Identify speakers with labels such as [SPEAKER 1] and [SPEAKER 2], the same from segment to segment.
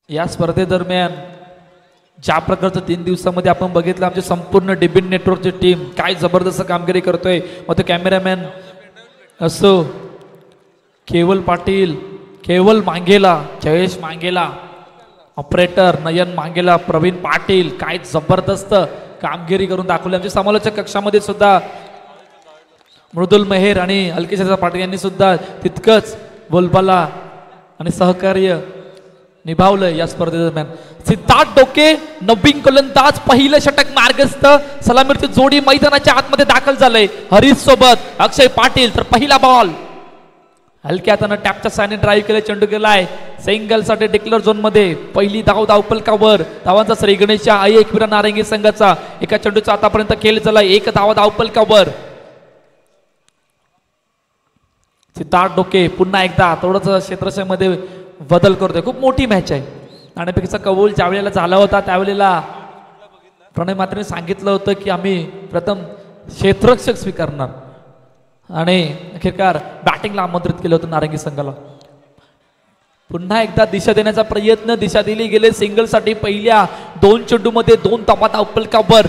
[SPEAKER 1] या स्पर्धेदरम्यान ज्या प्रकारचं 3 दिवसामध्ये आपण बघितलं आमचे संपूर्ण डीबीन नेटवर्कची टीम काय जबरदस्त कामगिरी करतोय. मग तो कॅमेरामॅन असो, केवल पाटील, केवल मांगेला, जयेश मांगेला, ऑपरेटर नयन मांगेला, प्रवीण पाटील काय जबरदस्त कामगिरी करून दाखवली. आमच्या समालोचक कक्षामध्ये सुद्धा मृदुल मेहर आणि अलकेश पाटील यांनी सुद्धा तितकंच बोलबाला आणि सहकार्य निभावलं या स्पर्धेदरम्यान. सिद्धार्थ डोके नवीन गोलंदाज, पहिलं षटक मार्गस्थ, सलामीची जोडी मैदानाच्या आतमध्ये दाखल झालंय. हरीश सोबत अक्षय पाटील, तर पहिला बॉल हलक्या हातानं टॅपच्या साने ड्राईव्ह केले, चेंडू गेलाय सिंगल साठी डिक्लेअर झोन मध्ये. पहिली धाव धावपलकावर, धावांचा श्री गणेशच्या आई एकविरा नारंगी संघाचा एका चेंडूचा आतापर्यंत खेळ झालाय. 1 धावा धावपलकावर. सिद्धार्थ डोके पुन्हा एकदा थोडंच क्षेत्रक्षेत्रामध्ये बदल करतोय. खूप मोठी मॅच आहे. नाणेफेकीचा कबूल ज्या वेळेला झाला होता त्यावेळेला प्रणय मात्रेने सांगितलं होतं की आम्ही प्रथम क्षेत्ररक्षक स्वीकारणार आणि अखेरकार बॅटिंगला आमंत्रित केलं होतं नारंगी संघाला. पुन्हा एकदा दिशा देण्याचा प्रयत्न, दिशा दिली गेले सिंगलसाठी. पहिल्या 2 चेंडूमध्ये 2 धावा धावपलकावर.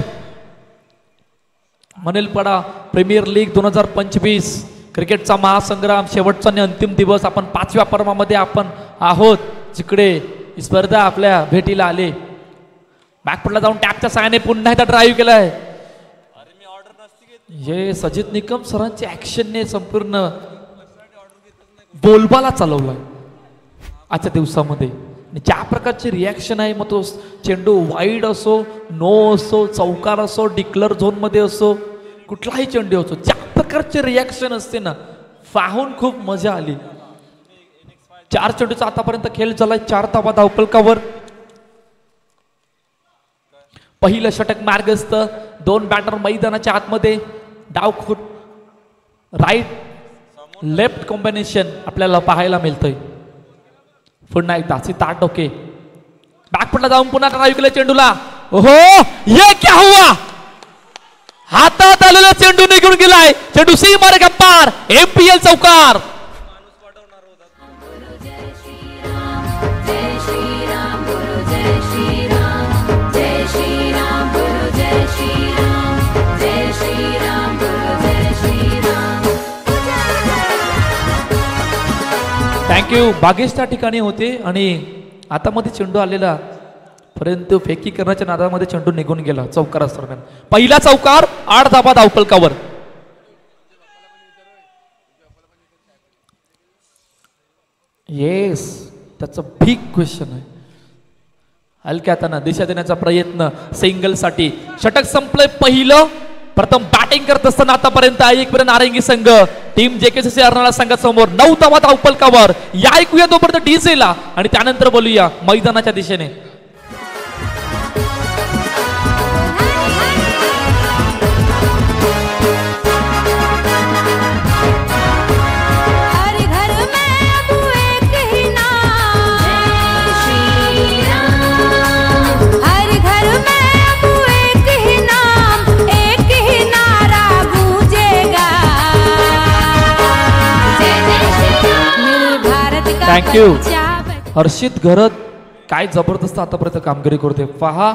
[SPEAKER 1] म्हणेल पडा प्रीमियर लीग 2025 क्रिकेटचा महासंग्राम शेवटचा आणि अंतिम दिवस. आपण 5व्या पर्वामध्ये आपण आहोत, जिकडे ही स्पर्धा आपल्या भेटीला आले. बॅकफुटला जाऊन टॅपच्या साहाय्याने पुन्हा एकदा ड्राईव्ह केलाय. हे सजित निकम सरांची ऍक्शनने संपूर्ण बोलबाला चालवलाय आजच्या दिवसामध्ये. ज्या प्रकारची रिॲक्शन आहे, मग तो चेंडू वाईड असो, नो असो, चौकार असो, डिक्लेअर झोन मध्ये असो, कुठलाही चेंडू असो, ज्या प्रकारचे रिॲक्शन असते ना, पाहून खूप मजा आली. 4 चेंडूचा आतापर्यंत खेळ झालाय. 4 धावा धावपलकावर. पहिलं षटक मार्गस्थ, 2 बॅटर मैदानाच्या आतमध्ये. डावखुट राईट लेफ्ट कॉम्बिनेशन आपल्याला पाहायला मिळतंय. पुन्हा एकदा सिद्धार्थ डोके बॅकफुटला जाऊन पुन्हा ड्राईव्ह केलं चेंडूला. ओहो, ये क्या हुआ? हातात आलेला चेंडू निघून गेलाय. चेंडू सीमारेषा पार. एमपीएल चौकार. थँक्यू. बागेश त्या ठिकाणी होते आणि आता मध्ये चेंडू आलेला, परंतु फेकी करण्याच्या नादामध्ये चेंडू निघून गेला चौकारादरम्यान. पहिला चौकार, 8 धावा धावपलकावर. येस, त्याचं बिग क्वेश्चन आहे. हलक्या हातानं दिशा देण्याचा प्रयत्न सिंगल साठी. षटक संपलंय पहिलं. प्रथम बॅटिंग करत असताना आतापर्यंत एकविरा नारंगी संघ टीम जेकेसीसी अर्नाळा संघासमोर 9 धावा धावपलकावर. या ऐकूया तोपर्यंत डीजेला आणि त्यानंतर बोलूया मैदानाच्या दिशेने. थँक्यू. हर्षित घरत काय जबरदस्त आतापर्यंत कामगिरी करते. पहा,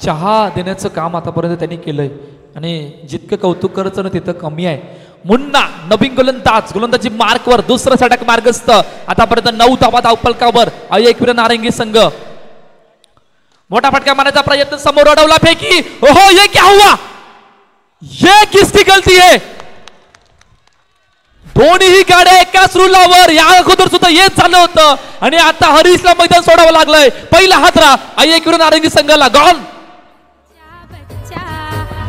[SPEAKER 1] चहा देण्याचं काम आतापर्यंत त्यांनी केलंय आणि जितकं कौतुक करायचं ना तिथं कमी आहे. मुन्ना नवीन गोलंदाजी मार्कवर. दुसरं षटक मार्गस्थ. आतापर्यंत 9 धावा धावपलकावर. एकविरा नारंगी संघ. मोठा फटका मारण्याचा प्रयत्न, समोर अडवला फेकी. ओहो, ये क्या हुआ? ये किसकी गलती है? दोन्ही गाड्या एकाच रुलावर. या अगोदर सुद्धा येत झालं होतं आणि आता हरीशला मैदान सोडावं लागलंय. पहिला हातरा एकविरा नारंगी संघाला. गॉन.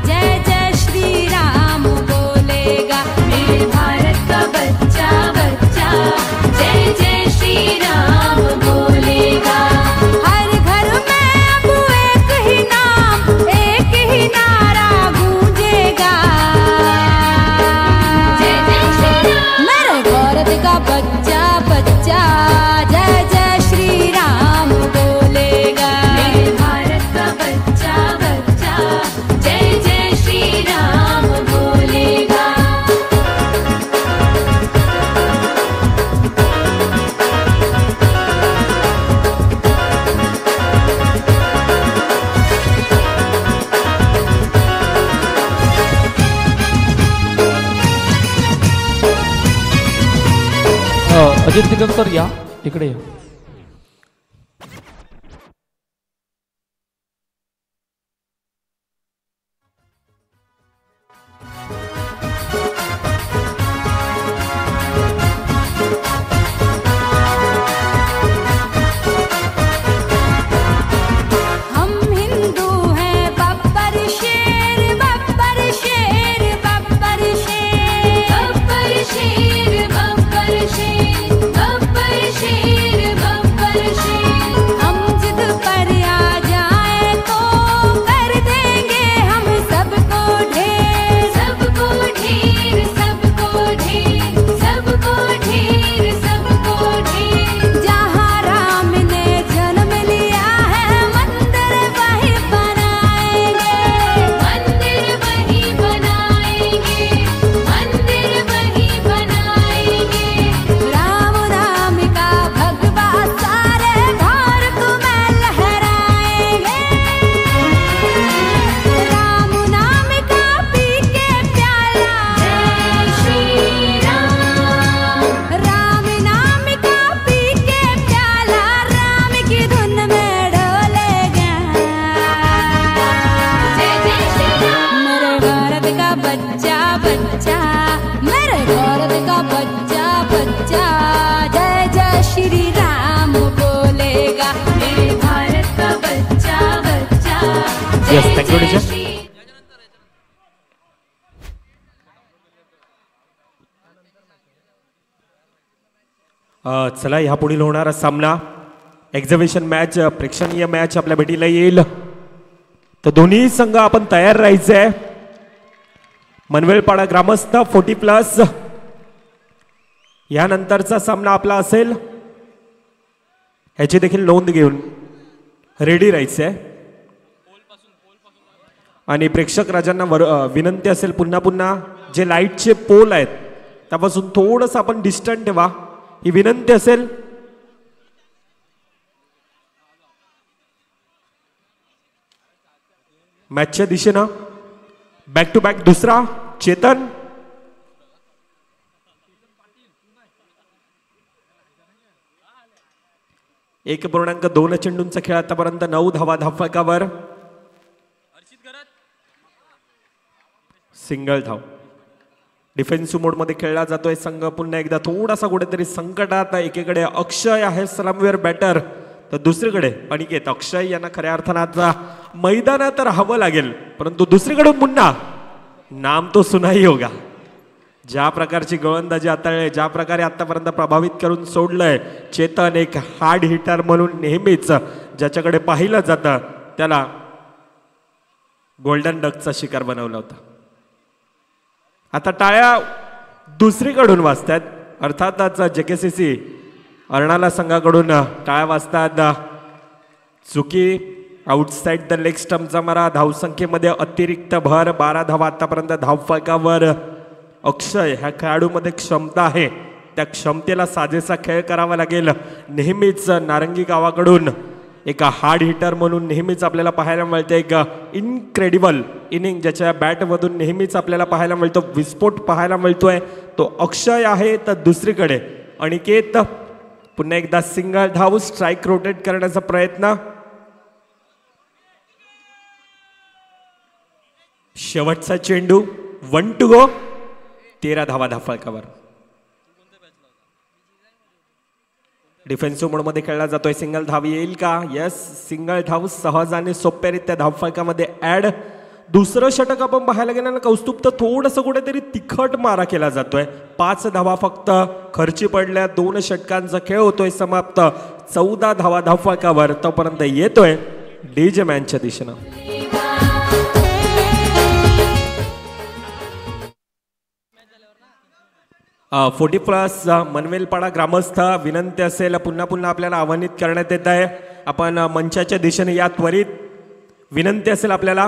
[SPEAKER 2] जय जय श्री राम बोलेगा मेरे भारत का बच्चा बच्चा. जय जय श्री राम बोलेगा. हर घर में अब एक ही नाम, एक ही नारा गूंजेगा. जय जय श्री राम मेरे भारत का बच्चा बच्चा. जय जय श्री राम बोलेगा मेरे भारत का बच्चा.
[SPEAKER 1] अजित निकमकर या इकडे या. Yes, thank you, teacher.
[SPEAKER 3] चला ह्या पुढील होणारा सामना एक्झिबिशन मॅच, प्रेक्षणीय मॅच आपल्या भेटीला येईल. तर दोन्ही संघ आपण तयार राहायचंय. मनवेलपाडा ग्रामस्थ 40+ यानंतरचा सामना आपला असेल, ह्याची देखील नोंद घेऊन रेडी राहायचंय. आणि प्रेक्षक राजांना विनंती असेल, पुन्हा पुन्हा जे लाईटचे पोल आहेत त्यापासून थोडंसं आपण डिस्टन्स ठेवा, ही विनंती असेल. मॅचच्या दिशेनं बॅक टू बॅक दुसरा चेतन. (1.2 चेंडूंचा खेळ आतापर्यंत 9 धावा धावफलकावर. सिंगल धाव डिफेन्सिव्ह मोडमध्ये खेळला जातोय संघ. पुन्हा एकदा थोडासा कुठेतरी संकटात. एकीकडे अक्षय आहे सलामीवर बॅटर, तर दुसरीकडे अनिकेत. अक्षय यांना खऱ्या अर्थानं आता मैदानात राहावं लागेल, परंतु दुसरीकडून पुन्हा नाम तो सुनाई होगा. ज्या प्रकारची गोलंदाजी हाताळली, ज्या प्रकारे आतापर्यंत प्रभावित करून सोडलंय चेतन, एक हार्ड हिटर म्हणून नेहमीच ज्याच्याकडे पाहिलं जातं त्याला गोल्डन डकचा शिकार बनवला होता. आता टाळ्या दुसरीकडून वाजतात, अर्थातच JKCC अर्णाला संघाकडून टाळ्या वाजतात. चुकी आउटसाइड द लेग स्टंपचा मारा. धावसंख्येमध्ये अतिरिक्त भर, 12 धावा आतापर्यंत धावफलकावर. अक्षय ह्या खेळाडूमध्ये क्षमता आहे, त्या क्षमतेला साजेसा खेळ करावा लागेल. नेहमीच नारंगी गावाकडून एका हार्ड हिटर म्हणून नेहमीच आपल्याला पाहायला मिळते. एक इनक्रेडिबल इनिंग ज्याच्या बॅटमधून नेहमीच आपल्याला पाहायला मिळतो, विस्फोट पाहायला मिळतोय, तो अक्षय आहे. तर दुसरीकडे अनिकेत. पुन्हा एकदा सिंगल धाव, स्ट्राईक रोटेट करण्याचा प्रयत्न. शेवटचा चेंडू, 1 to go. 13 धावा धावफलकावर. डिफेन्सिव्ह मोडमध्ये खेळला जातोय. सिंगल धाव येईल का? यस, सिंगल धाव सहज आणि सोप्यारित्या धावफलकामध्ये ऍड. दुसरं षटक आपण पाहायला गेलं कौस्तुभ, तर थोडंसं कुठेतरी तिखट मारा केला जातोय. 5 धावा फक्त खर्ची पडल्या. 2 षटकांचा खेळ होतोय समाप्त. 14 धावा धावफलकावर. तोपर्यंत येतोय डीजे मॅनच्या दिशेनं. 40+ मनवेलपाडा ग्रामस्थ. विनंती असेल, पुन्हा पुन्हा आपल्याला आव्हानित करण्यात येत आहे, आपण मंचाच्या दिशेने या त्वरित. विनंती असेल आपल्याला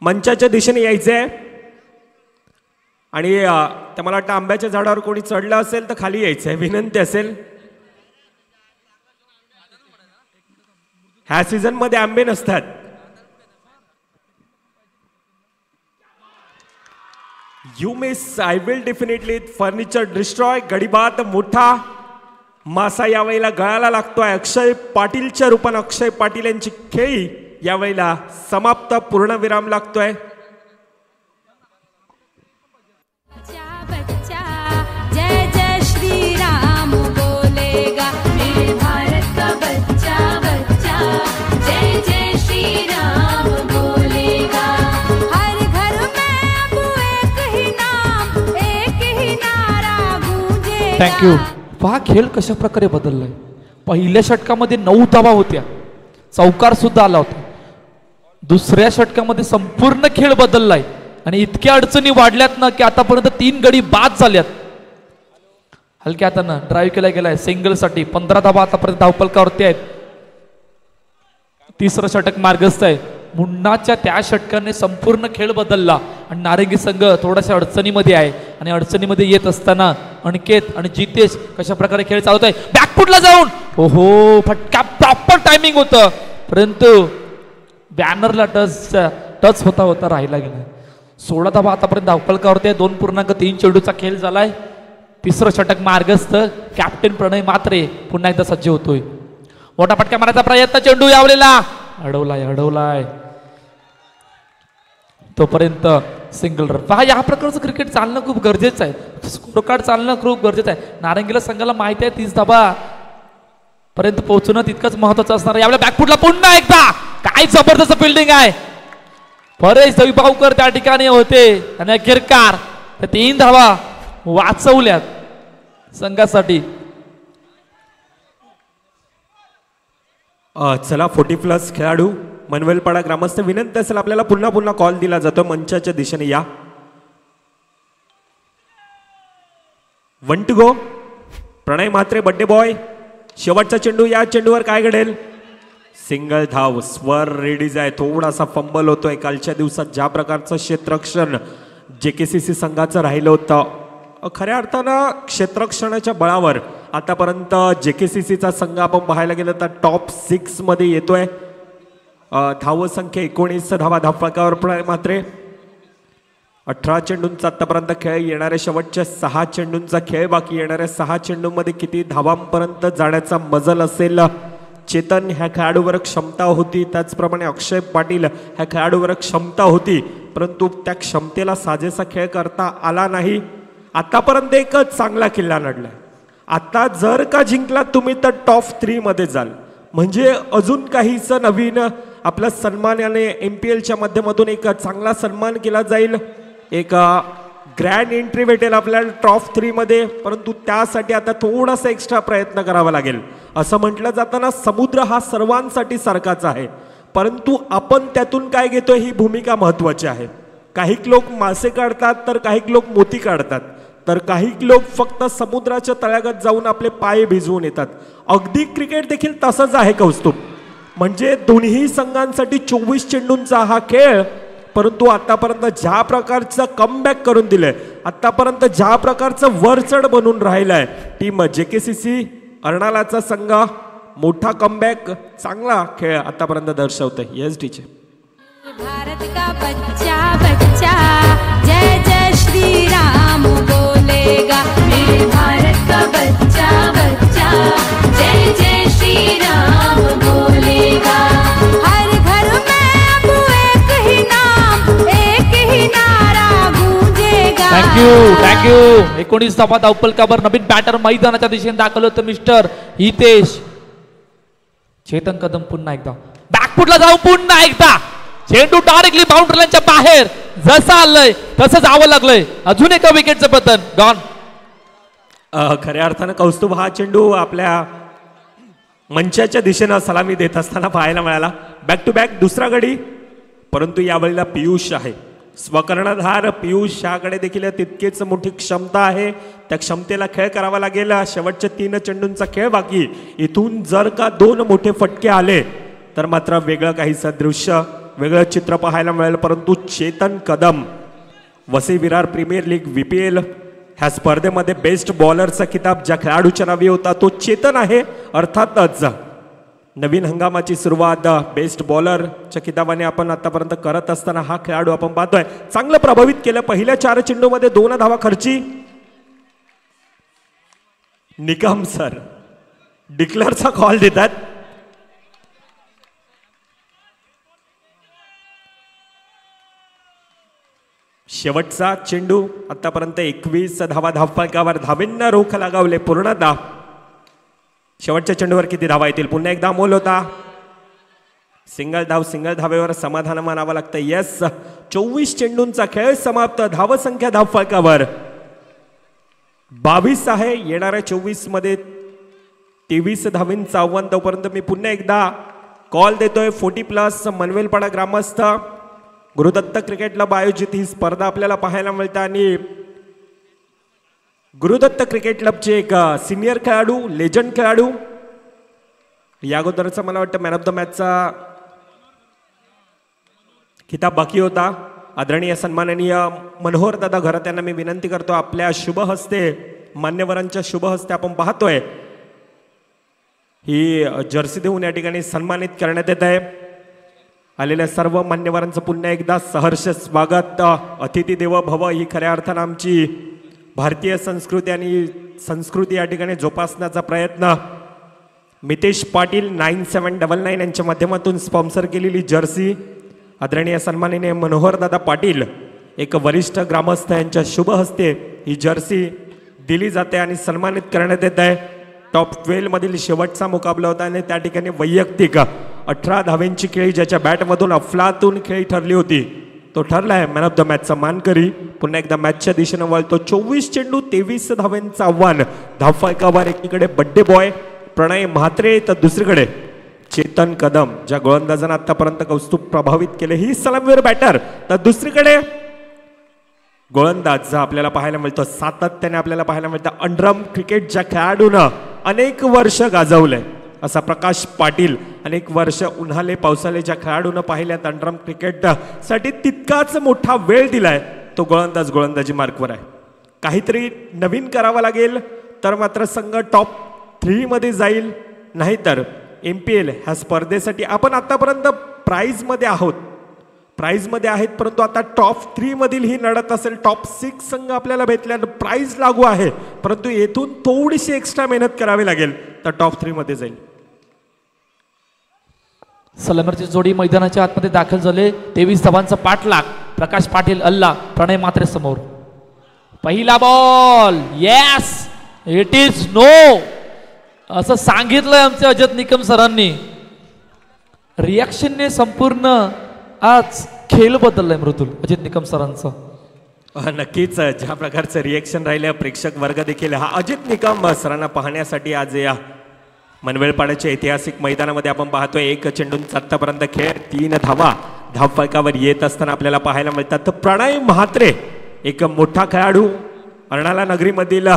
[SPEAKER 3] मंचाच्या दिशेने यायचंय. आणि तर मला वाटतं आंब्याच्या झाडावर कोणी चढलं असेल तर खाली यायचंय. विनंती असेल. ह्या सीझन मध्ये आंबे नसतात. You miss I will definitely furniture destroy. गडीबाद मोठा मासा यावेळेला गळाला लागतोय. अक्षय पाटीलच्या रूपानं अक्षय पाटील यांची खेळी यावेळेला समाप्त, पूर्णविराम लागतोय.
[SPEAKER 2] बच्चा जय जय श्री राम बोलेगा मेरे भारत का बच्चा बच्चा जय जय श्री राम बोलेगा. हर घर में अब एक ही नाम एक ही नारा गूंजेगा.
[SPEAKER 1] थँक्यू. पहा खेळ कशा प्रकारे बदललाय. पहिल्या षटकामध्ये 9 धावा होत्या, चौकार सुद्धा आला होता. दुसऱ्या षटकामध्ये संपूर्ण खेळ बदललाय आणि इतक्या अडचणी वाढल्यात ना की आतापर्यंत 3 गडी बाद झाल्यात. हलक्या हातानं ड्राईव्ह केला गेलाय सिंगल साठी. 15 धावा आतापर्यंत धावपलकावरती आहेत. तिसरं षटक मार्गस्थ आहे. मुन्नाच्या त्या षटकाने संपूर्ण खेळ बदलला आणि नारंगी संघ थोड्याशा अडचणीमध्ये आहे आणि अडचणीमध्ये येत असताना अनिकेत आणि जितेश कशा प्रकारे खेळ चालवत आहे. बॅकफुटला जाऊन ओहो फटका प्रॉपर टायमिंग होतं परंतु बॅनरला टच होता होता राहिला गेला. 16 धावा आतापर्यंत धावपलकावरती आहे. 2.3 चेंडूचा खेळ झालाय. तिसरं षटक मार्गस्थ. कॅप्टन प्रणय मात्रे पुन्हा एकदा सज्ज होतोय. मोठा फटका मारायचा प्रयत्न, चेंडू यावलेला अडवलाय. तोपर्यंत सिंगल रन. पहा या प्रकारचं क्रिकेट चालणं खूप गरजेचं आहे. स्कोर कार्ड चालणं खूप गरजेचं आहे. नारंगीला संघाला माहिती आहे 30 धाबा पर्यंत पोहोचणं तितकंच महत्वाचं असणार. यावेळेला बॅकफुटला पुन्हा एकदा काय जबरदस्त फिल्डिंग आहे. परेश दविभावकर त्या ठिकाणी होते आणि गिरकार 3 धावा वाचवल्यात संघासाठी.
[SPEAKER 3] चला 40+ खेळाडू मनवेलपाडा ग्रामस्थ विनंती असेल आपल्याला पुन्हा कॉल दिला जातो मंचाच्या दिशेने या. 1 to go. Pranay Mhatre birthday boy. शेवटचा चेंडू. या चेंडूवर काय घडेल. सिंगल धाव. स्वर रेडीज आहे. थोडासा फंबल होतोय. कालच्या दिवसात ज्या प्रकारचं क्षेत्ररक्षण JKCC संघाचं राहिलं होतं, खऱ्या अर्थानं क्षेत्ररक्षणाच्या बळावर आतापर्यंत JKCCचा संघ आपण पाहायला गेलं तर टॉप 6 मध्ये येतोय. धावसंख्या 19 धावा धावफलकावर प्रणय म्हात्रे. 18 चेंडूंचा आतापर्यंत खेळ. येणाऱ्या शेवटच्या 6 चेंडूंचा खेळ बाकी. येणाऱ्या 6 चेंडूंमध्ये किती धावांपर्यंत जाण्याचा मजल असेल. चेतन ह्या खेळाडूवर क्षमता होती, त्याचप्रमाणे अक्षय पाटील ह्या खेळाडूवर क्षमता होती, परंतु त्या क्षमतेला साजेसा खेळ करता आला नाही. आतापर्यंत एक चांगला किल्ला लढलाय. आता जर का जिंकला तुम्ही तर टॉप 3 मध्ये जाल. म्हणजे अजून काहीच नवीन आपला सन्मानाने MPLच्या माध्यमातून एक चांगला सन्मान केला जाईल. एक ग्रँड एंट्री भेटेल आपल्याला टॉप 3 मध्ये. परंतु त्यासाठी आता थोडासा एक्स्ट्रा प्रयत्न करावा लागेल. असं म्हटलं जाताना समुद्र हा सर्वांसाठी सारखाच आहे, परंतु आपण त्यातून काय घेतोय ही भूमिका महत्वाची आहे. काही लोक मासे काढतात तर काही लोक मोती काढतात, तर काही लोक फक्त समुद्राच्या तळ्यागत जाऊन आपले पाय भिजवून येतात. अगदी क्रिकेट देखील तसंच आहे कौस्तुभ. म्हणजे दोन्ही संघांसाठी 24 चेंडूंचा हा खेळ, परंतु आतापर्यंत ज्या प्रकारचं कमबॅक करून दिलंय, आतापर्यंत ज्या प्रकारचं वरचढ बनून राहिलंय टीम JKCC अर्नालाचा संघ, मोठा कमबॅक, चांगला खेळ आतापर्यंत दर्शवतोय. येस टीचे.
[SPEAKER 2] भारत का बच्चा बच्चा जय जय श्री राम बोलेगा मेरे भारत का बच्चा बच्चा जय जय श्री राम बोलेगा. हर घर में अब एक ही नाम एक ही नारा गूंजेगा.
[SPEAKER 1] थँक्यू. 19 धावा धावपलकावर नवीन बॅटर मैदानाच्या दिशेने दाखल होतं मिस्टर हितेश. चेतन कदम पुन्हा एकदा बॅकफुटला जाऊ. पुन्हा एकदा चेंडू डायरेक्टली बाउंड्रीच्या बाहेर. जसं आलंय तसं जावं लागलंय. अजून एका विकेटचं पतन गॉन.
[SPEAKER 3] खऱ्या अर्थानं कौस्तुभ हा चेंडू आपल्या मंचाच्या दिशेनं सलामी देत असताना पाहायला मिळाला. बॅक टू बॅक दुसरा गडी, परंतु यावेळेला पियुष आहे. स्वकर्णधार पियुष ह्याकडे देखील तितकेच मोठी क्षमता आहे. त्या क्षमतेला खेळ करावा लागेल. शेवटच्या 3 चेंडूंचा खेळ बाकी. इथून जर का 2 मोठे फटके आले तर मात्र वेगळं काहीसं दृश्य, वेगळं चित्र पाहायला मिळेल. परंतु Chetan Kadam Vasai Virar premier league VPL ह्या स्पर्धेमध्ये बेस्ट बॉलरचा किताब ज्या खेळाडूच्या नावे होता तो चेतन आहे. अर्थातच नवीन हंगामाची सुरुवात बेस्ट बॉलरच्या किताबाने आपण आतापर्यंत करत असताना हा खेळाडू आपण पाहतोय. चांगलं प्रभावित केलं. पहिल्या 4 चेंडूमध्ये 2 धावा खर्ची. निकम सर डिक्लेअरचा कॉल देतात. शेवटचा चेंडू. आतापर्यंत 21 धावा धावफलकावर. धावेंना रोख लगावले पूर्णतः. शेवटच्या चेंडूवर किती धावा येतील? पुन्हा एकदा मोल होता. सिंगल धावेवर समाधान मानावं लागतं. येस, 24 चेंडूंचा खेळ समाप्त. धावसंख्या धावफलकावर 22 आहे. येणाऱ्या 24 मध्ये 23 धावींचं आव्हान. तोपर्यंत मी पुन्हा एकदा कॉल देतोय. 40+ मनवेलपाडा ग्रामस्थ गुरुदत्त क्रिकेट क्लब आयोजित ही स्पर्धा आपल्याला पाहायला मिळते आणि गुरुदत्त क्रिकेट क्लबचे एक सिनियर खेळाडू, लेजंड खेळाडू, या अगोदरचा मला वाटतं मॅन ऑफ द मॅचचा किताब बाकी होता. आदरणीय सन्माननीय मनोहर दादा घरात यांना मी विनंती करतो, आपल्या शुभ हस्ते, मान्यवरांच्या शुभ हस्ते आपण पाहतोय ही जर्सी देऊन या ठिकाणी सन्मानित करण्यात येत आहे. आलेल्या सर्व मान्यवरांचं पुन्हा एकदा सहर्ष स्वागत. अतिथी देवो भव ही खऱ्या अर्थानं आमची भारतीय संस्कृती आणि संस्कृती या ठिकाणी जोपासण्याचा प्रयत्न. मितेश पाटील 9799 यांच्या माध्यमातून स्पॉन्सर केलेली जर्सी आदरणीय सन्माननीय मनोहर दादा पाटील एक वरिष्ठ ग्रामस्थ यांच्या शुभ हस्ते ही जर्सी दिली जाते आणि सन्मानित करण्यात येत आहे. टॉप 12 मधील शेवटचा मुकाबला होता आणि त्या ठिकाणी वैयक्तिक 18 धावेंची खेळी ज्याच्या बॅटमधून अफलातून खेळी ठरली होती तो ठरला आहे मॅन ऑफ द मॅचचा मानकरी. पुन्हा एकदा मॅचच्या दिशेनं वळतो. 24 चेंडू 23 धावेंचं आव्हान. धावफलकावर एकीकडे बड्डे बॉय प्रणय म्हात्रे तर दुसरीकडे चेतन कदम, ज्या गोलंदाजांना आतापर्यंत कौस्तुभ प्रभावित केले, ही सलामीवीर बॅटर. तर दुसरीकडे गोलंदाज आपल्याला पाहायला मिळतो, सातत्याने आपल्याला पाहायला मिळतं अंडरम क्रिकेटच्या खेळाडूनं अनेक वर्ष गाजवलंय असा प्रकाश पाटील. अनेक वर्ष उन्हाळे पावसाळ्याच्या खेळाडूनं पाहिल्यात अंडरम क्रिकेटसाठी तितकाच मोठा वेळ दिलाय तो गोलंदाज गोलंदाजी मार्कवर आहे. काहीतरी नवीन करावं लागेल तर मात्र संघ टॉप 3 मध्ये जाईल, नाहीतर MPL ह्या स्पर्धेसाठी आपण आतापर्यंत प्राईजमध्ये आहोत, प्राईजमध्ये आहेत, परंतु आता टॉप 3 मधील ही लढत असेल. टॉप 6 संघ आपल्याला भेटल्यानं प्राईज लागू आहे, परंतु येथून थोडीशी एक्स्ट्रा मेहनत करावी लागेल तर टॉप 3 मध्ये जाईल.
[SPEAKER 1] सलामीची जोडी मैदानाच्या आतमध्ये दाखल झाले. 23 धावांचा पाठलाग. प्रकाश पाटील अल्ला प्रणय म्हात्रे समोर. पहिला ball. Yes, it is no असं सांगितलंय आमच्या अजत निकम सरांनी. रिॲक्शनने संपूर्ण आज खेळ बदललाय मृदुल अजित निकम सरांचा.
[SPEAKER 3] नक्कीच ज्या प्रकारचं रिएक्शन राहिलं प्रेक्षक वर्ग देखील हा अजित निकम सरांना पाहण्यासाठी आज या मनवेलपाड्याच्या ऐतिहासिक मैदानामध्ये आपण पाहतोय. 1 चेंडूंचा आतापर्यंत खेळ 3 धावा धावफलकावर येत असताना आपल्याला पाहायला मिळतात. तर प्रणय म्हात्रे एक मोठा खेळाडू, अर्नाळा नगरीमधील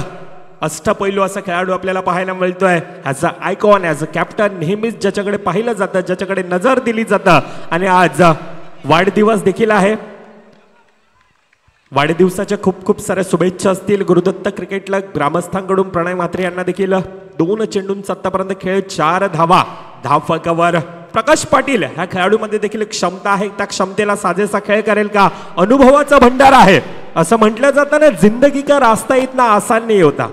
[SPEAKER 3] अष्टपैलू असा खेळाडू आपल्याला पाहायला मिळतोय. As a icon, as a captain नेहमीच ज्याच्याकडे पाहिलं जातं, ज्याच्याकडे नजर दिली जातं. आणि आज वाढदिवस देखील आहे. वाढदिवसाच्या खूप खूप साऱ्या शुभेच्छा असतील. गुरुदत्त क्रिकेटला ग्रामस्थांकडून प्रणय म्हात्रे यांना देखील 2 चेंडूंचा आतापर्यंत खेळ 4 धावा धावफलकावर. प्रकाश पाटील ह्या खेळाडूमध्ये देखील क्षमता आहे, त्या क्षमतेला साजेसा खेळ करेल का? अनुभवाचा भंडार आहे. असं म्हटलं जातं ना, जिंदगी का रास्ता इतना आसान नहीं होता,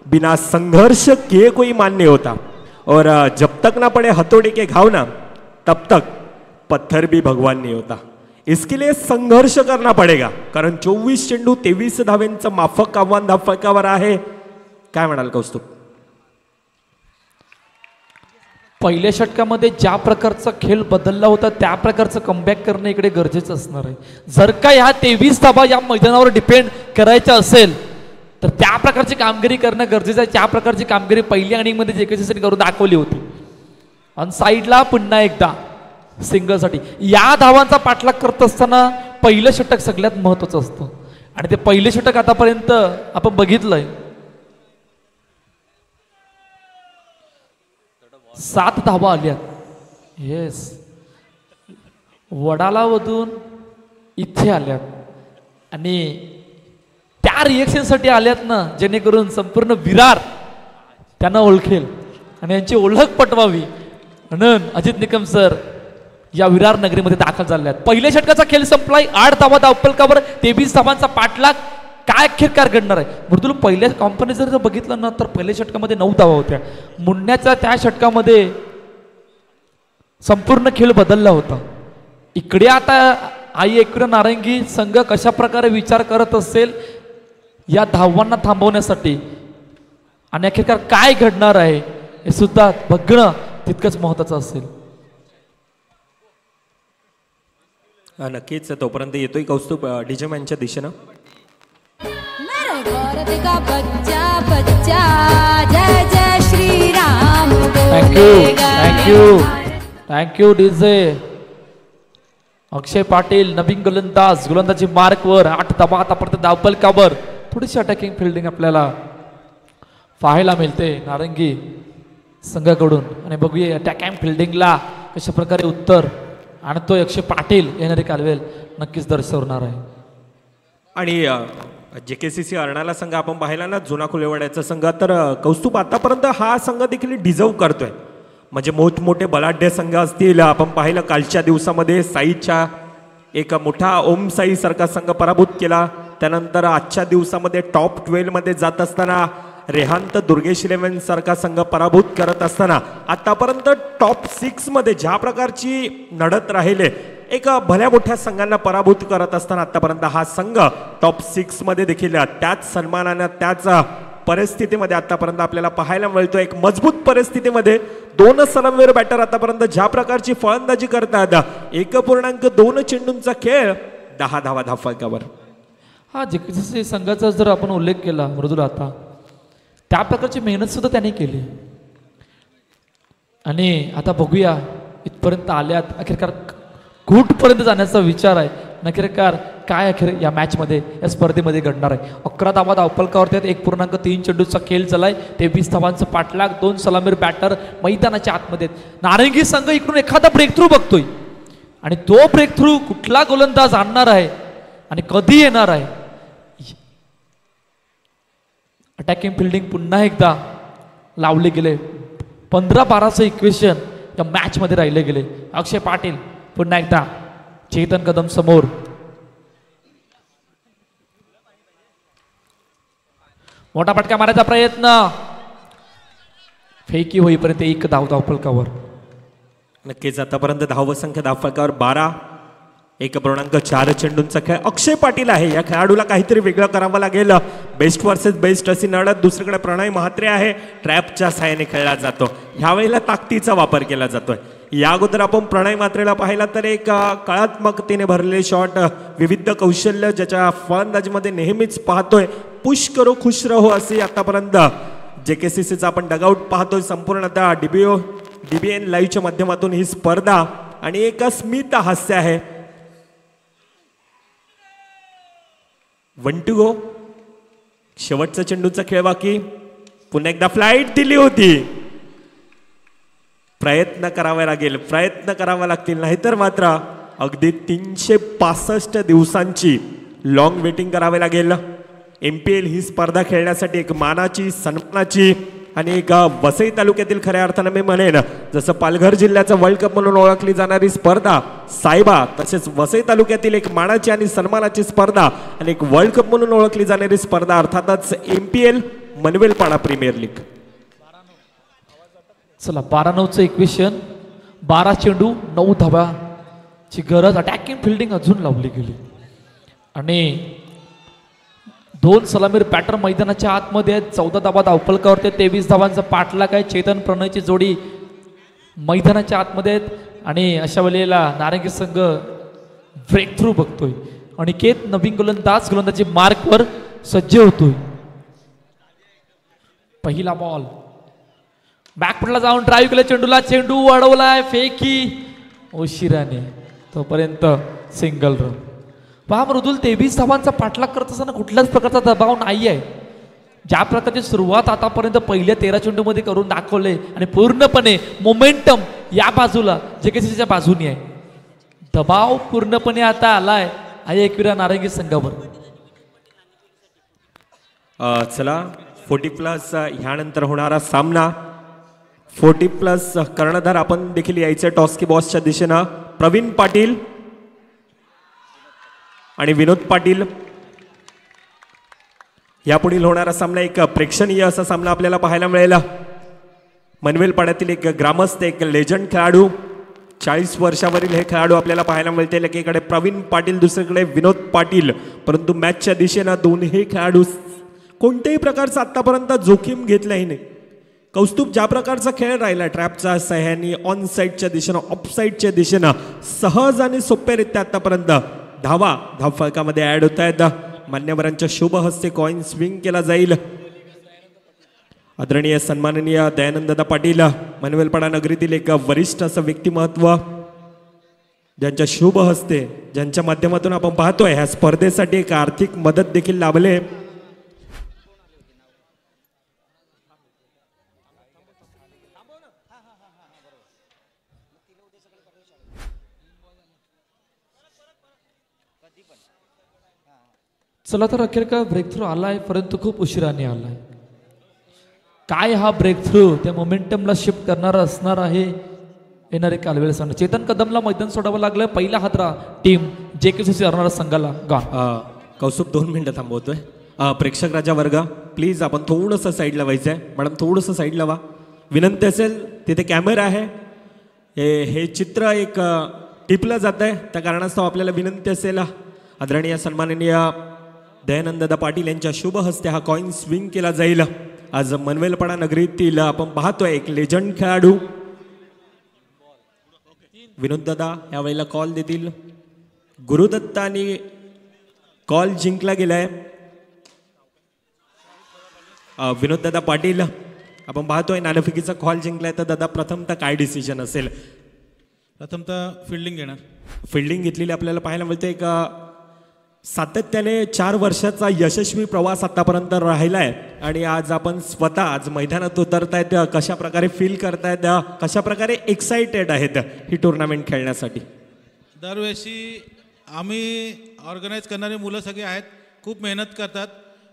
[SPEAKER 3] बिना संघर्ष किए कोई मान नहीं होता, और जब तक ना पड़े हथौड़ी के घाव ना तब तक पत्थर भी भगवान नहीं होता. इसके लिए संघर्ष करना पड़ेगा, कारण 24 चेंडू 23 धावेंचं माफक आव्हान धावफलकावर आहे. काय म्हणाल कौस्तुभ?
[SPEAKER 1] पहिल्या षटकामध्ये ज्या प्रकारचा खेळ बदलला होता त्या प्रकारचं कमबॅक करणं इकडे गरजेचं असणार आहे. जर का ह्या 23 धावा या मैदानावर डिपेंड करायच्या असेल तर त्या प्रकारची कामगिरी करणं गरजेचं आहे. त्या प्रकारची कामगिरी पहिल्या इनिंगमध्ये जेकेसीने करून दाखवली होती. आणि साईडला पुन्हा एकदा सिंगलसाठी या धावांचा पाठलाग करत असताना पहिलं षटक सगळ्यात महत्त्वाचं असतं आणि ते पहिलं षटक आतापर्यंत आपण बघितलंय. 7 धावा आल्यात. येस, वडालामधून इथे आल्यात आणि त्या रिएक्शनसाठी आल्यात ना, जेणेकरून संपूर्ण विरार त्यांना ओळखेल आणि यांची ओळख पटवावी. म्हणून अजित निकम सर या विरार नगरीमध्ये दाखल झाले आहेत. पहिल्या षटकाचा खेळ संपलाय. 8 धावा धावफलकावर 23 धावांचा पाठलाग. काय अखेरकार घडणार आहे मृदुल? पहिल्या कंपनी जर बघितलं ना तर पहिल्या षटकामध्ये 9 धावा होत्या. मुंडण्याचा त्या षटकामध्ये संपूर्ण खेळ बदलला होता. इकडे आता आई एकविरा नारंगी संघ कशा प्रकारे विचार करत असेल या धावांना थांबवण्यासाठी आणि अखेरकार काय घडणार आहे हे सुद्धा बघणं तितकंच महत्वाचं असेल.
[SPEAKER 3] नक्कीच तोपर्यंत येतोय कौस्तुभ डीजे मॅनच्या दिशेनं.
[SPEAKER 2] मेरे भारत का बच्चा बच्चा जय जय श्री राम
[SPEAKER 1] थँक्यू डीजे. अक्षय पाटील नवीन गोलंदाजी मार्कवर 8 धावा आतापर्यंत धावफलकावर. थोडीशी अटॅकिंग फिल्डिंग आपल्याला पाहायला मिळते नारंगी संघाकडून. आणि बघूया अटॅकिंग फिल्डिंगला कशा प्रकारे उत्तर आणतोय अक्षय पाटील. येणारी कालवेल नक्कीच दर्शवणार आहे.
[SPEAKER 3] आणि JKCC अर्णाला संघ आपण पाहिला ना जुना खुलेवाड्याचा संघ, तर कौस्तुभ आतापर्यंत हा संघ देखील डिझर्व करतोय. म्हणजे मोठमोठे बलाढ्य संघ असतील, आपण पाहिलं कालच्या दिवसामध्ये साईच्या एक मोठा ओम साई सारखा संघ पराभूत केला. त्यानंतर आजच्या दिवसामध्ये टॉप 12 मध्ये जात असताना रेहांत दुर्गेश 11 सारखा संघ पराभूत करत असताना आतापर्यंत टॉप 6 मध्ये ज्या प्रकारची लढत राहिले एक भल्या मोठ्या संघांना पराभूत करत असताना आतापर्यंत हा संघ टॉप 6 मध्ये देखील त्याच सन्मानाने त्याच परिस्थितीमध्ये आतापर्यंत आपल्याला पाहायला मिळतो. एक मजबूत परिस्थितीमध्ये 2 सलामीवीर बॅटर आतापर्यंत ज्या प्रकारची फलंदाजी करतात. 1.2 चेंडूंचा खेळ 10 धावा धावफलकावर.
[SPEAKER 1] हा JKCC संघाचा जर आपण उल्लेख केला मृदुला आता त्या प्रकारची मेहनत सुद्धा त्यांनी केली. आणि आता बघूया इथपर्यंत आल्यात. अखेरकार कुठपर्यंत जाण्याचा विचार आहे. अखेरकार काय अखेर या मॅचमध्ये या स्पर्धेमध्ये घडणार आहे. 11 धावा धावफलकावरती 1.3 चेंडूचा खेळ चालाय. 23 धावांचं पाठलाग. 2 सलामीर बॅटर मैदानाच्या आतमध्ये. नारंगी संघ इकडून एखादा ब्रेक थ्रू बघतोय आणि तो ब्रेक थ्रू कुठला गोलंदाज आणणार आहे आणि कधी येणार आहे. अटॅकिंग फिल्डिंग पुन्हा एकदा लावले गेले. 15-12चं इक्वेशन या मॅचमध्ये राहिले गेले. अक्षय पाटील पुन्हा एकदा चेतन कदम समोर. मोठा फटका मारायचा प्रयत्न फेकी होईपर्यंत 1 धावफलकावर.
[SPEAKER 3] नक्कीच आतापर्यंत धावसंख्या धावफलकावर 12. 1.4 चेंडूंचा खेळ. अक्षय पाटील आहे. या खेळाडूला काहीतरी वेगळं करावं लागेल. बेस्ट वर्सेस बेस्ट अशी लढत. दुसरीकडे प्रणय महात्रे आहे. ट्रॅपच्या साहाय्याने खेळला जातो. ह्यावेळेला ताकदीचा वापर केला जातोय. या अगोदर आपण प्रणय महात्रेला पाहिला तर एक कलात्मकतेने भरलेले शॉट, विविध कौशल्य ज्याच्या फलंदाजीमध्ये नेहमीच पाहतोय. पुश करो खुश रहो असे आतापर्यंत JKCCचा आपण डगआउट पाहतोय. संपूर्णतः DBN लाईव्हच्या माध्यमातून ही स्पर्धा आणि एक स्मित हास्य आहे. 1 to go. शेवटचा चेंडूचा खेळ बाकी. पुन्हा एकदा फ्लाईट दिली होती. प्रयत्न करावे लागतील नाहीतर मात्र अगदी 365 दिवसांची लॉंग वेटिंग करावी लागेल. MPL ही स्पर्धा खेळण्यासाठी एक मानाची, सन्मानाची आणि एक वसई तालुक्यातील खऱ्या अर्थानं मी म्हणेन जसं पालघर जिल्ह्याचा वर्ल्ड कप म्हणून ओळखली जाणारी स्पर्धा सायबा, तसेच वसई तालुक्यातील एक मानाची आणि सन्मानाची स्पर्धा आणि एक वर्ल्ड कप म्हणून ओळखली जाणारी स्पर्धा अर्थातच MPL मनवेलपाडा प्रीमियर लीग.
[SPEAKER 1] चला 12-9चं इक्वेशन. 12 चेंडू 9 धावाची गरज. अटॅकिंग फिल्डिंग अजून लावली गेली आणि 2 सलामीर बॅटर मैदानाच्या आतमध्ये आहेत. 14 धावा धावफलकावरती 23 धावांचा पाठलाग आहे. चेतन प्रणयची जोडी मैदानाच्या आतमध्ये आहेत आणि अशा वेळेला नारंगी संघ ब्रेक थ्रू बघतोय. अनिकेत नवीन गोलंदाजी मार्कवर सज्ज होतोय. पहिला बॉल बॅकफुटला जाऊन ड्राईव्ह केला चेंडूला. चेंडू अडवलाय. फेकी उशिराने. तोपर्यंत सिंगल रन. पहा मृदुल 23 धावांचा पाठलाग करत असताना कुठल्याच प्रकारचा दबाव नाही आहे. ज्या प्रकारची सुरुवात आतापर्यंत पहिल्या 13 चेंडूमध्ये करून दाखवले आणि पूर्णपणे मोमेंटम या बाजूला JKCCच्या बाजूने आहे. दबाव पूर्णपणे आता आलाय आहे एकविरा नारंगी संघावर.
[SPEAKER 3] चला 40+ ह्यानंतर होणारा सामना 40+ कर्णधार आपण देखील यायचं टॉस की बॉसच्या दिशेनं. प्रवीण पाटील आणि विनोद पाटील. यापुढील होणारा सामना एक प्रेक्षणीय असा सामना आपल्याला पाहायला मिळेल. मनवेलपाड्यातील एक ग्रामस्थ, एक लेजंड खेळाडू, 40 वर्षावरील हे खेळाडू आपल्याला पाहायला मिळतील. एकीकडे प्रवीण पाटील, दुसरीकडे विनोद पाटील. परंतु मॅचच्या दिशेनं दोन्ही खेळाडू कोणत्याही प्रकारचा आतापर्यंत जोखीम घेतलाही नाही. कौस्तुभ ज्या प्रकारचा खेळ राहिला ट्रॅपचा सह्यानी ऑन साईडच्या दिशेनं ऑफ साईडच्या दिशेनं सहज आणि सोप्यारित्या आतापर्यंत धाव फलकामध्ये ऍड होत आहेत. मान्यवरांच्या शुभ हस्ते कॉइन स्विंग केला जाईल. आदरणीय सन्माननीय दयानंददा पाटील, मनवेलपाडा नगरीतील एक वरिष्ठ असं व्यक्तिमत्व, ज्यांच्या शुभ हस्ते, ज्यांच्या माध्यमातून आपण पाहतोय ह्या स्पर्धेसाठी एक आर्थिक मदत देखील लाभले.
[SPEAKER 1] चला तर अखेर का ब्रेक थ्रू आलाय, परंतु खूप उशिराने आलाय. काय हा ब्रेक थ्रू त्या मोमेंटमला शिफ्ट करणारा असणार आहे येणारे कालवेळ सांग. चेतन कदमला मैदान सोडावं लागलं. पहिला हातरा टीम JKCC अर्नाळा संघाला गॉन.
[SPEAKER 3] कौस्तुभ 2 मिनिटं थांबवतोय. प्रेक्षक राजा वर्ग प्लीज आपण थोडंसं साईडला व्हायचं आहे. मॅडम थोडंसं साईडला व्हा, विनंती असेल. तिथे कॅमेरा आहे. हे चित्र एक टिपलं जात आहे, त्या कारणास्तव आपल्याला विनंती असेल आदरणीय सन्माननीय दयानंददा पाटील यांच्या शुभ हस्ते हा कॉइन स्विंग केला जाईल. आज मनवेलपाडा नगरीतील आपण पाहतोय एक लेजंड खेळाडू विनोददादा यावेळेला कॉल देतील. गुरुदत्तानी कॉल जिंकला गेलाय. विनोददादा पाटील आपण पाहतोय नाणेफेकीचा कॉल जिंकलाय. तर दादा प्रथमतः काय डिसिजन असेल?
[SPEAKER 4] प्रथमतः फिल्डिंग घेणार.
[SPEAKER 3] फिल्डिंग घेतलेली आपल्याला पाहायला मिळते. एक सातत्याने 4 वर्षाचा यशस्वी प्रवास आतापर्यंत राहिला आहे आणि आज आपण स्वतः आज मैदानात उतरतायत. कशा प्रकारे फील करतायत, कशा प्रकारे एक्साइटेड आहेत ही टुर्नामेंट खेळण्यासाठी?
[SPEAKER 4] दरवर्षी आम्ही ऑर्गनाईज करणारे मुलं सगळे आहेत, खूप मेहनत करतात.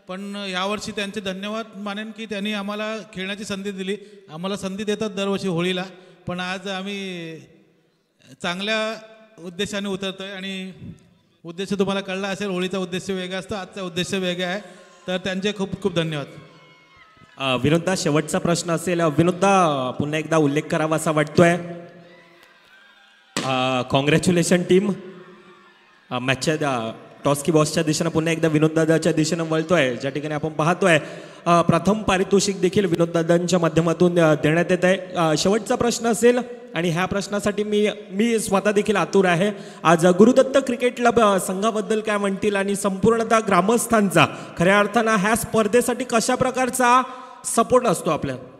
[SPEAKER 4] पण यावर्षी त्यांचे धन्यवाद मानेन की त्यांनी आम्हाला खेळण्याची संधी दिली. आम्हाला संधी देतात दरवर्षी होळीला, पण आज आम्ही चांगल्या उद्देशाने उतरतो आहे. आणि उद्देश तुम्हाला कळला असेल, होळीचा उद्देश वेगळा असतो, आजचा उद्देश वेगळा आहे. तर त्यांचे खूप खूप धन्यवाद.
[SPEAKER 3] विनोददा शेवटचा प्रश्न असेल. विनोददा पुन्हा एकदा उल्लेख करावा असा वाटतोय. Congratulation team. मॅचच्या टॉस की बॉसच्या दिशेनं पुन्हा एकदा विनोददादाच्या दिशेनं वळतोय. ज्या ठिकाणी आपण पाहतोय प्रथम पारितोषिक देखील विनोददादांच्या माध्यमातून देण्यात येत आहे. शेवटचा प्रश्न असेल आणि ह्या प्रश्नासाठी मी स्वतः देखील आतुर आहे. आज गुरुदत्त क्रिकेट क्लब संघाबद्दल काय म्हणतील आणि संपूर्णतः ग्रामस्थांचा खऱ्या अर्थानं ह्या स्पर्धेसाठी कशा प्रकारचा सपोर्ट असतो आपल्या?